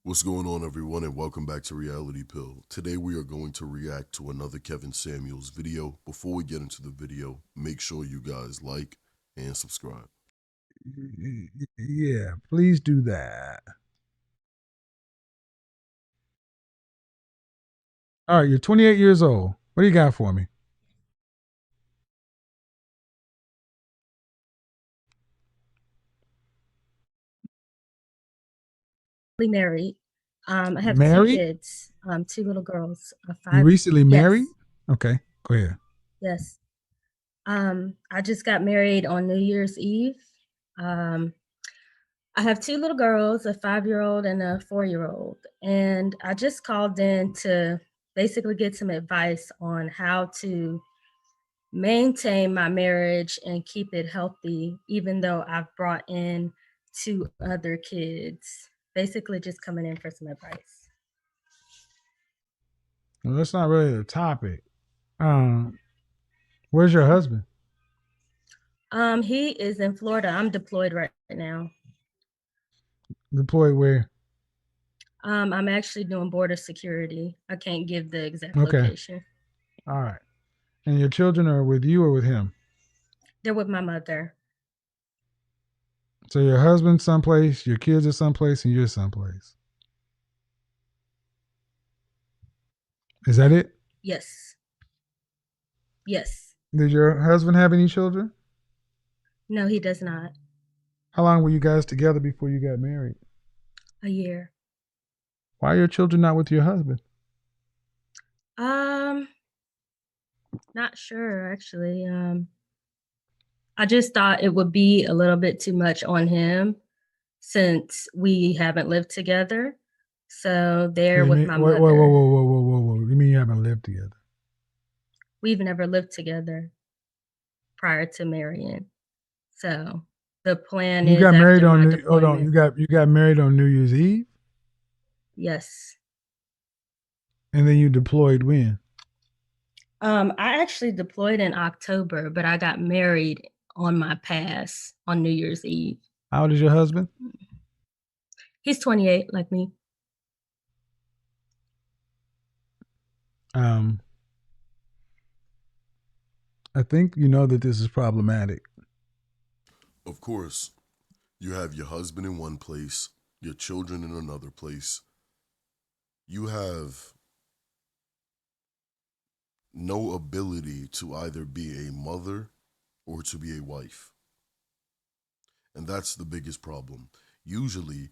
What's going on, everyone, and welcome back to Reality Pill. Today we are going to react to another Kevin Samuels video. Before we get into the video, make sure you guys like and subscribe. Yeah, please do that. All right, you're 28 years old. What do you got for me? Married. I have two Married? kids, two little girls, You 5. recently married? Yes, Okay, go ahead. yes. I just got married on New Year's Eve. Um, I have two little girls, a 5-year-old and a 4-year-old, and I just called in to basically get some advice on how to maintain my marriage and keep it healthy, even though I've brought in 2 other kids. Basically, just coming in for some advice. Well, that's not really the topic. Um, where's your husband? He is in Florida. I'm deployed right now. Deployed where? I'm actually doing border security. I can't give the exact Okay, location. all right. And your children are with you or with him? They're with my mother. So your husband's someplace, your kids are someplace, and you're someplace. Is that it? Yes. Yes. Did your husband have any children? No, he does not. How long were you guys together before you got married? A year. Why are your children not with your husband? Um, Not sure actually. I just thought it would be a little bit too much on him since we haven't lived together. So they're You with mean my whoa, whoa, whoa, mother. whoa, whoa, whoa, whoa, whoa? You mean you haven't lived together? We've never lived together prior to marrying. So the plan You is got married after on my New. Hold on, deployment. you got married on New Year's Eve, Yes. and then you deployed when? I actually deployed in October, but I got married on my pass on New Year's Eve. How old is your husband? He's 28, like me. Um, I think you know that this is problematic. Of course, you have your husband in one place, your children in another place. You have no ability to either be a mother or to be a wife. And that's the biggest problem. Usually,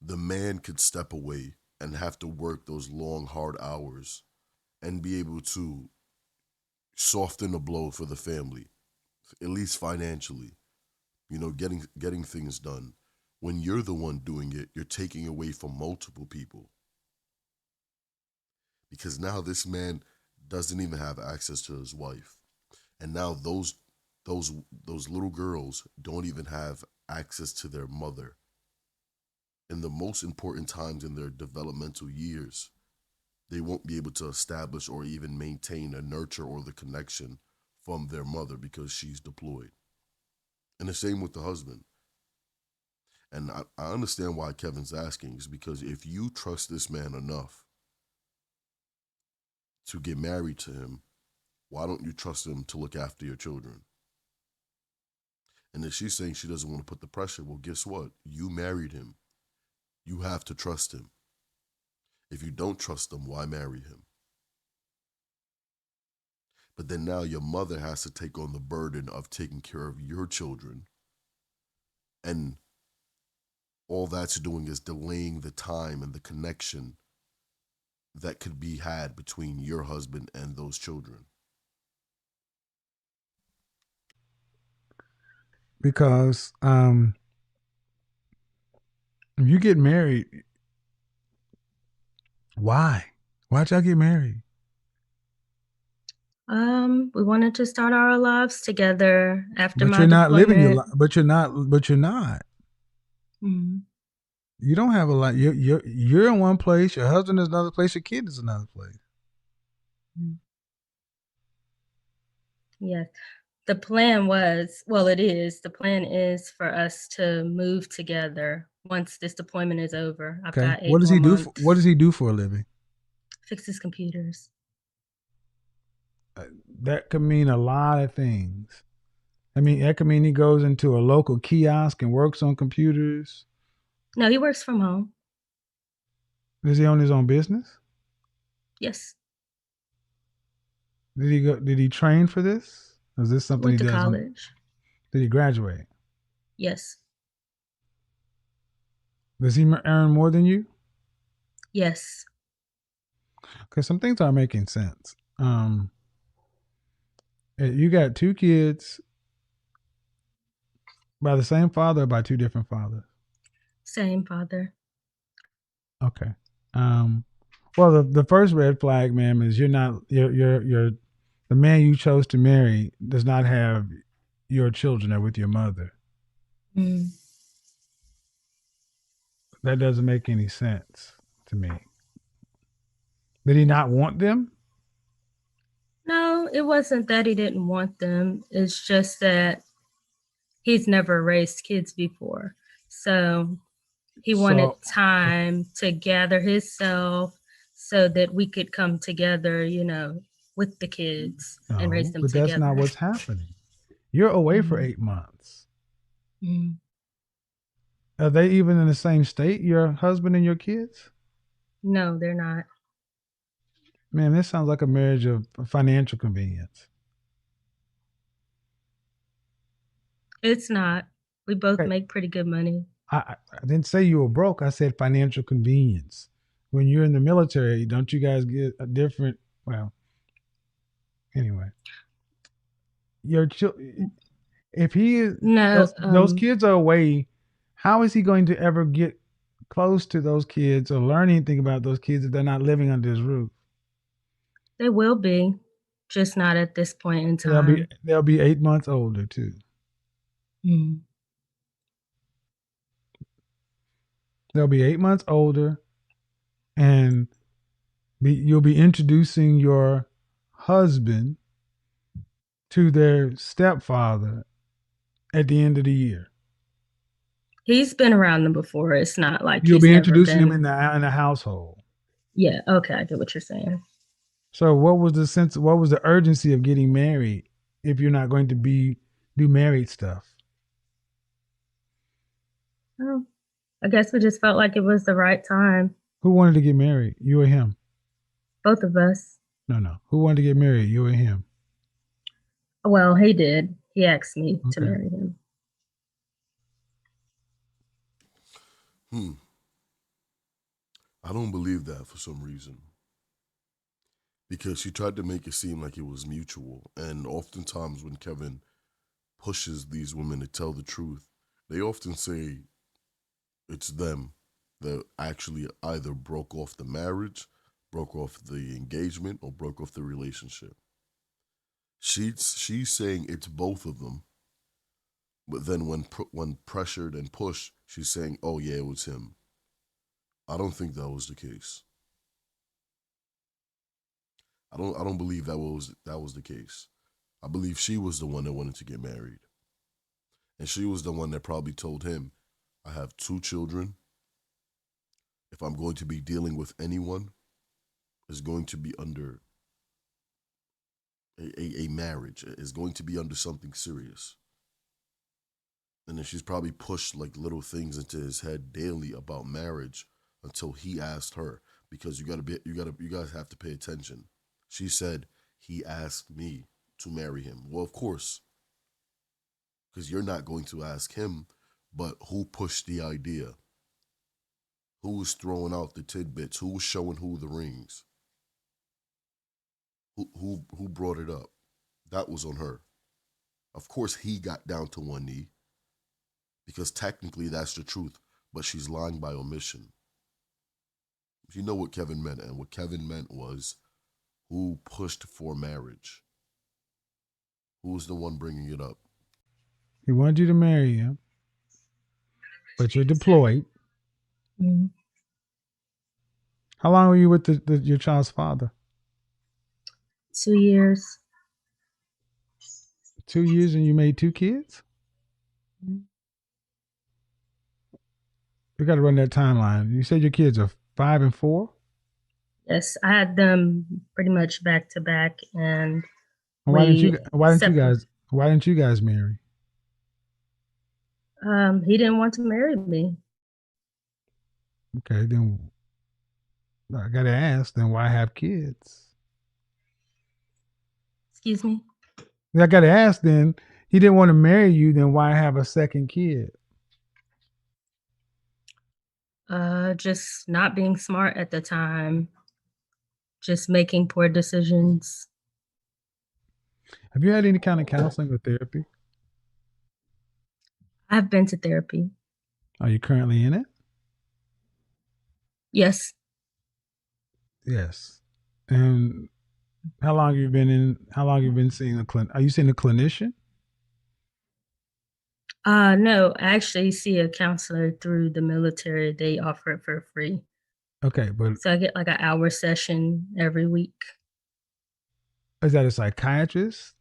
the man could step away and have to work those long, hard hours and be able to soften the blow for the family, at least financially, getting things done. When you're the one doing it, you're taking away from multiple people. Because now this man doesn't even have access to his wife. And now those those little girls don't even have access to their mother in the most important times in their developmental years. They won't be able to establish or even maintain a nurture or the connection from their mother because she's deployed. And the same with the husband. And I understand why Kevin's asking is because if you trust this man enough to get married to him, why don't you trust him to look after your children? And if she's saying she doesn't want to put the pressure, well, guess what? You married him. You have to trust him. If you don't trust him, why marry him? But then now your mother has to take on the burden of taking care of your children. And all that's doing is delaying the time and the connection that could be had between your husband and those children. Because if you get married, why? Why'd y'all get married? We wanted to start our lives together after But my you're not living your deployment. life. But you're not. But you're not. Mhm. You don't have a lot. You're in one place. Your husband is another place. Your kid is another place. Mm. Yes. The plan was, well, it is, the plan is for us to move together once this deployment is over. I've Okay. got 8 more What does months. he do for a living? Fixes computers. That could mean a lot of things. I mean, that could mean he goes into a local kiosk and works on computers. No, he works from home. Does he own his own business? Yes. Did he train for this? Or is this something he Went to does on? college. Did he graduate? Yes. Does he earn more than you? Yes. Because some things aren't making sense. You got two kids by the same father or by two different fathers? Same father. Okay. Well, the first red flag, ma'am, is you're the man you chose to marry does not have your children are with your mother. Mm. That doesn't make any sense to me. Did he not want them? No, it wasn't that he didn't want them. It's just that he's never raised kids before. So he wanted So, time to gather himself so that we could come together, with the kids and raise no, them but that's not together. what's happening. You're away for Mm. 8 months. Mm. Are they even in the same state, your husband and your kids? No, they're not. Man, this sounds like a marriage of financial convenience. It's not. We both Okay. make pretty good money. I didn't say you were broke. I said financial convenience. When you're in the military, don't you guys get a different? Well, anyway, your if he is No, those kids are away, how is he going to ever get close to those kids or learn anything about those kids if they're not living under his roof? they will be, just not at this point in They'll be time. they'll be 8 months older too. Mm. They'll be 8 months older, and you'll be introducing your husband to their stepfather at the end of the year. He's been around them before. It's not like You'll he's be never introducing him been. in the household. Yeah, okay, I get what you're saying. So what was the sense? What was the urgency of getting married if you're not going to do married stuff? Oh, I guess we just felt like it was the right time. Who wanted to get married? You or him? Both of us. No, no. Who wanted to get married? You or him? Well, he did. He asked me to Okay. marry him. I don't believe that for some reason. Because she tried to make it seem like it was mutual. And oftentimes when Kevin pushes these women to tell the truth, they often say it's them that actually either broke off the marriage, broke off the engagement, or broke off the relationship. She's saying it's both of them, but then when pressured and pushed, she's saying, "Oh yeah, it was him." I don't think that was the case. I don't believe that was the case. I believe she was the one that wanted to get married, and she was the one that probably told him, "I have 2 children. If I'm going to be dealing with anyone, it's going to be under a marriage. It's going to be under something serious." And then she's probably pushed like little things into his head daily about marriage until he asked her, because you guys have to pay attention. She said he asked me to marry him. Well, of course, because you're not going to ask him, but who pushed the idea? Who was throwing out the tidbits? Who was showing who the rings? Who brought it up? That was on her. Of course, he got down to one knee because technically that's the truth, but she's lying by omission. You know what Kevin meant, and what Kevin meant was who pushed for marriage? Who was the one bringing it up? He wanted you to marry him, but you're deployed. Mm. How long were you with your child's father? 2 years. 2 years, and you made two kids. Mm. We got to run that timeline. You said your kids are 5 and 4. Yes, I had them pretty much back to back, and And why didn't you? we Why didn't you separate. guys? Why didn't you guys marry? He didn't want to marry me. Okay, then I got to ask. Then why have kids? Excuse me. I got to ask. Then he didn't want to marry you. Then why have a second kid? Just not being smart at the time, just making poor decisions. Have you had any kind of counseling or therapy? I've been to therapy. Are you currently in it? Yes. Yes. And how long have you been in? How long have you been seeing a clinic? Are you seeing a clinician? No, I actually see a counselor through the military. They offer it for free. Okay, but So I get like an hour session every week. is that a psychiatrist?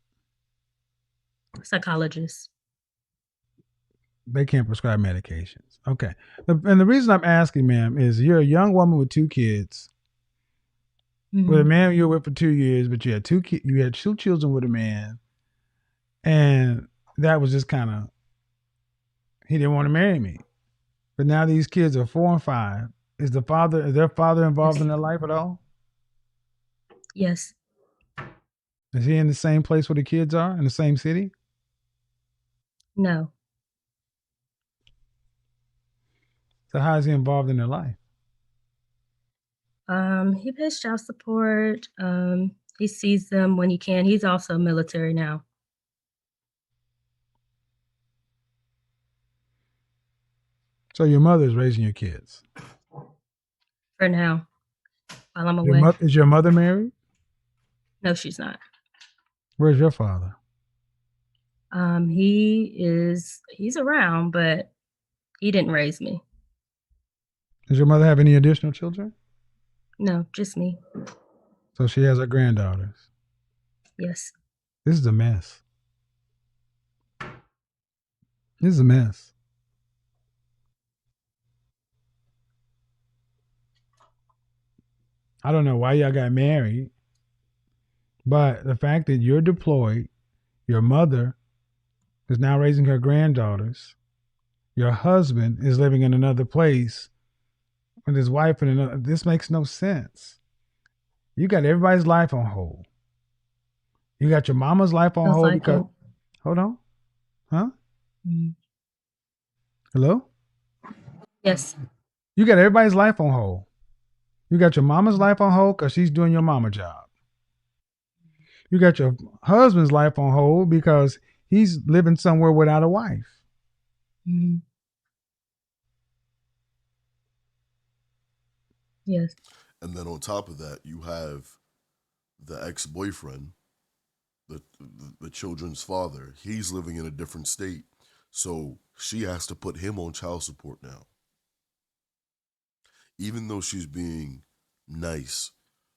Psychologist. They can't prescribe medications. Okay. And the reason I'm asking, ma'am, is you're a young woman with 2 kids. With a Hmm. man you were with for 2 years, but you had 2 children with a man, and that was just kind of he didn't want to marry me. But now these kids are 4 and 5. Is their father involved Yes. in their life at all? Yes. Is he in the same place where the kids are in the same city? No. So how is he involved in their life? He pays child support. He sees them when he can. He's also military now. So your mother is raising your kids. For now, while I'm away. Is your mother married? No, she's not. Where's your father? He's around, but he didn't raise me. Does your mother have any additional children? No, just me. So she has her granddaughters. Yes. This is a mess. This is a mess. I don't know why y'all got married, but the fact that you're deployed, your mother is now raising her granddaughters, your husband is living in another place with his wife in another, this makes no sense. You got everybody's life on hold. You got your mama's life on Feels hold like because, it. hold on, huh? Mhm. Hello? Yes. You got everybody's life on hold. You got your mama's life on hold because she's doing your mama job. You got your husband's life on hold because he's living somewhere without a wife. Mhm. Yes. And then on top of that, you have the ex-boyfriend, the children's father. He's living in a different state, so she has to put him on child support now. Even though she's being nice,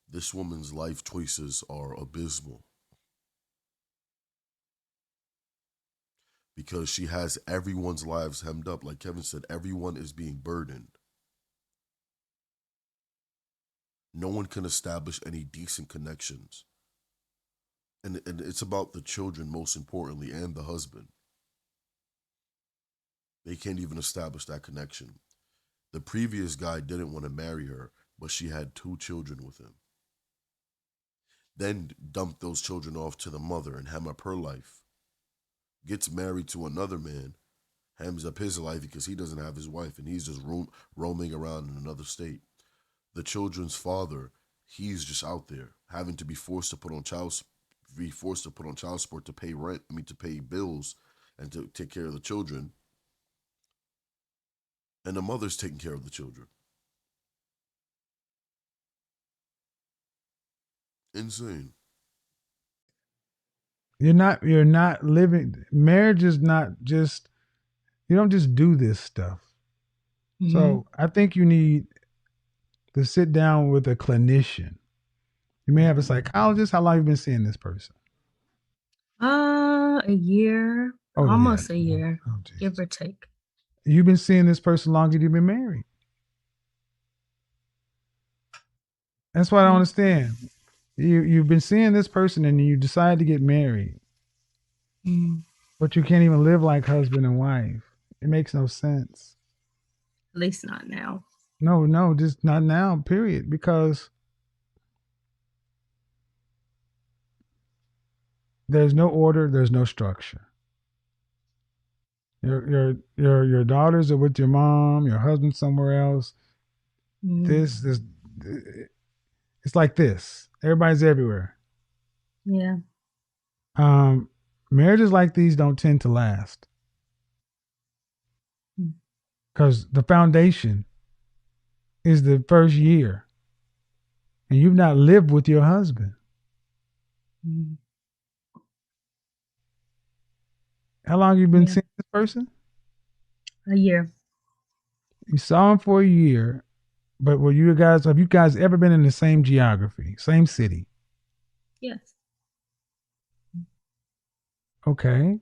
this woman's life choices are abysmal because she has everyone's lives hemmed up. Like Kevin said, everyone is being burdened. No one can establish any decent connections. And it's about the children, most importantly, and the husband. They can't even establish that connection. The previous guy didn't want to marry her, but she had 2 children with him. Then dumped those children off to the mother and hem up her life. Gets married to another man, hems up his life because he doesn't have his wife and he's just roaming around in another state. The children's father, he's just out there having to be forced to put on child support to pay rent. I mean, to pay bills and to take care of the children. And the mother's taking care of the children. Insane. You're not living, marriage is not just, you don't just do this stuff. Hmm. So I think you need to sit down with a clinician. You may have a psychologist. How long have you been seeing this person? A year, Oh yeah. almost a year, Oh give Jesus. or take. You've been seeing this person longer than you've been married. That's what I don't Yeah. understand. You've been seeing this person and you decide to get married, Mm. but you can't even live like husband and wife. It makes no sense. At least not now. No, no, just not now, period. Because there's no order, there's no structure. Your daughters are with your mom, your husband somewhere else. Mm. This it's like this. Everybody's everywhere. Yeah. Um, Marriages like these don't tend to last Mm. because the foundation is the first year, and you've not lived with your husband. Mm. How long have you been Yeah. seeing this person? A year. You saw him for a year, but have you guys ever been in the same geography, same city? Yes. Okay.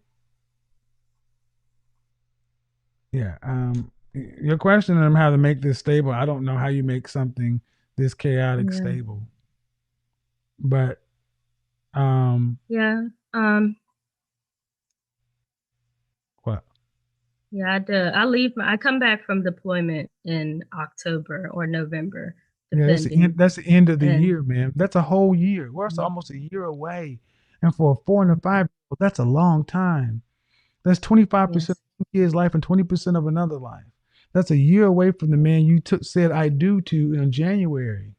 Yeah. Your question on how to make this stable, I don't know how you make something this chaotic Yeah. stable. But um Yeah. Um. what? Yeah. I do. I leave. I come back from deployment in October or November, Yeah, depending. that's the end of the And year, man. That's a whole year. We're almost a year away. And for a 4 and a 5, that's a long time. That's 25% yes, of one kid's life and 20% of another life. That's a year away from the man you said I do to in January.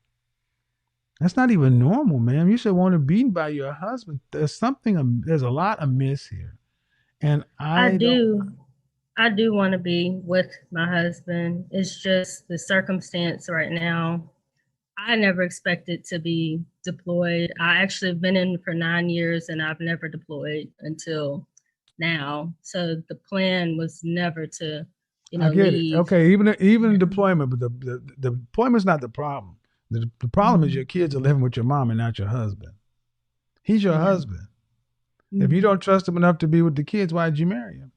That's not even normal, man. You should want to be by your husband. There's a lot amiss here. And I I don't, do. I do want to be with my husband. It's just the circumstance right now. I never expected to be deployed. I actually have been in for 9 years and I've never deployed until now. So the plan was never to, I get it. leave. Okay, even Yeah. deployment, but the deployment's not the problem. The problem is Mhm. your kids are living with your mom and not your husband. He's your Yeah. husband. If you Mhm. don't trust him enough to be with the kids, why did you marry him?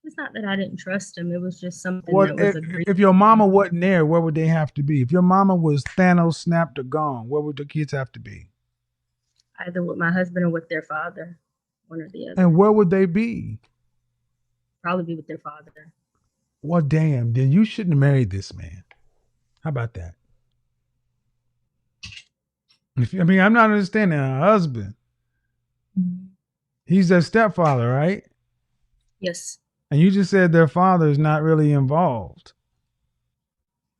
It's not that I didn't trust him. It was just something What that was agreed if your mama upon, wasn't there? Where would they have to be? If your mama was Thanos snapped or gone, where would the kids have to be? either with my husband or with their father, one or the And other. where would they be? Probably be with their father. Well, damn, then you shouldn't have married this man. How about that? I mean, I'm not understanding a husband. Mhm. He's their stepfather, right? Yes. And you just said their father is not really involved.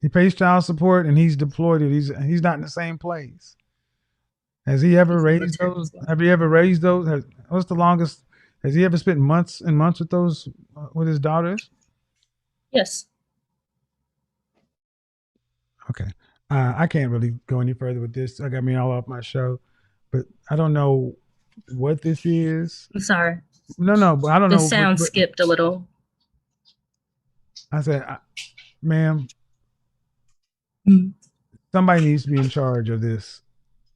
He pays child support and he's deployed. He's not in the same place. Has he ever He's raised military those? as well. Have you ever raised those? What's the longest? Has he ever spent months and months with those with his daughters? Yes. Okay, I can't really go any further with this. I got me all off my show, but I don't know what this is. I'm sorry. No, no, but I don't The know. sound But skipped a little. I said, ma'am, Mm. somebody needs to be in charge of this,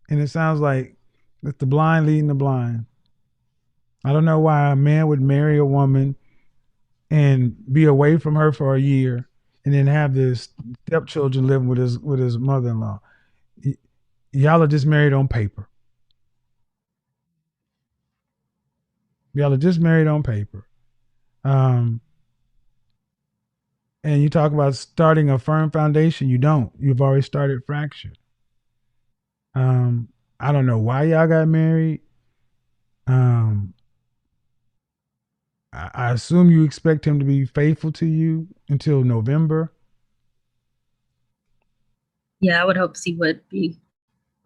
and it sounds like it's the blind leading the blind. I don't know why a man would marry a woman and be away from her for a year and then have this stepchildren living with his mother-in-law. Y'all are just married on paper. Y'all are just married on paper. Um, and you talk about starting a firm foundation. You don't. You've already started fractured. Um, I don't know why y'all got married. Um, I assume you expect him to be faithful to you until November. Yeah, I would hope he would be.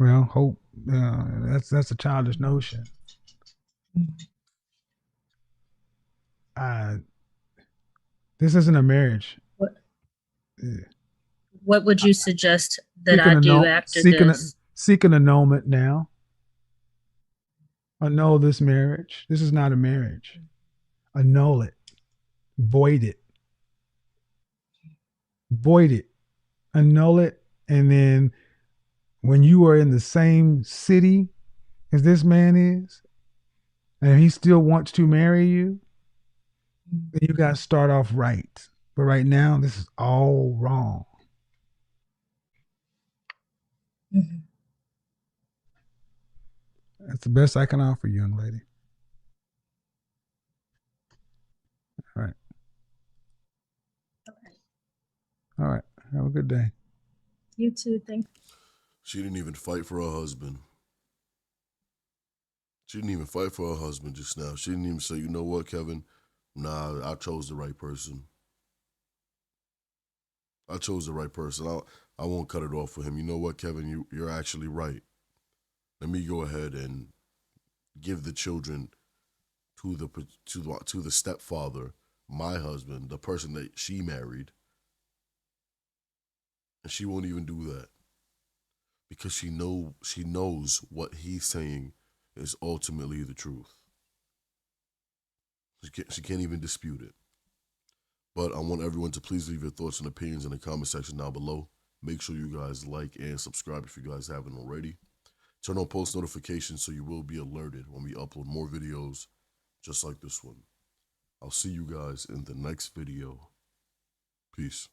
Well, hope that's a childish notion. Uh, this isn't a marriage. What Uh, What would you suggest that Seeking I do annul after this? seeking annulment now. Annul this marriage. This is not a marriage. Annul it. Void it. Void it. Annul it. And then when you are in the same city as this man is, and he still wants to marry you, then you got to start off right. But right now, this is all wrong. Mhm. That's the best I can offer, young lady. All right. Okay. All right. Have a good day. You too. Thank you. She didn't even fight for her husband. She didn't even fight for her husband just now. She didn't even say, you know what, Kevin? Nah, I chose the right person. I chose the right person. I won't cut it off for him. You know what, Kevin? You're actually right. Let me go ahead and give the children to the stepfather, my husband, the person that she married, and she won't even do that because she knows what he's saying is ultimately the truth. She can't even dispute it. But I want everyone to please leave your thoughts and opinions in the comment section down below. Make sure you guys like and subscribe if you guys haven't already. Turn on post notifications so you will be alerted when we upload more videos just like this one. I'll see you guys in the next video. Peace.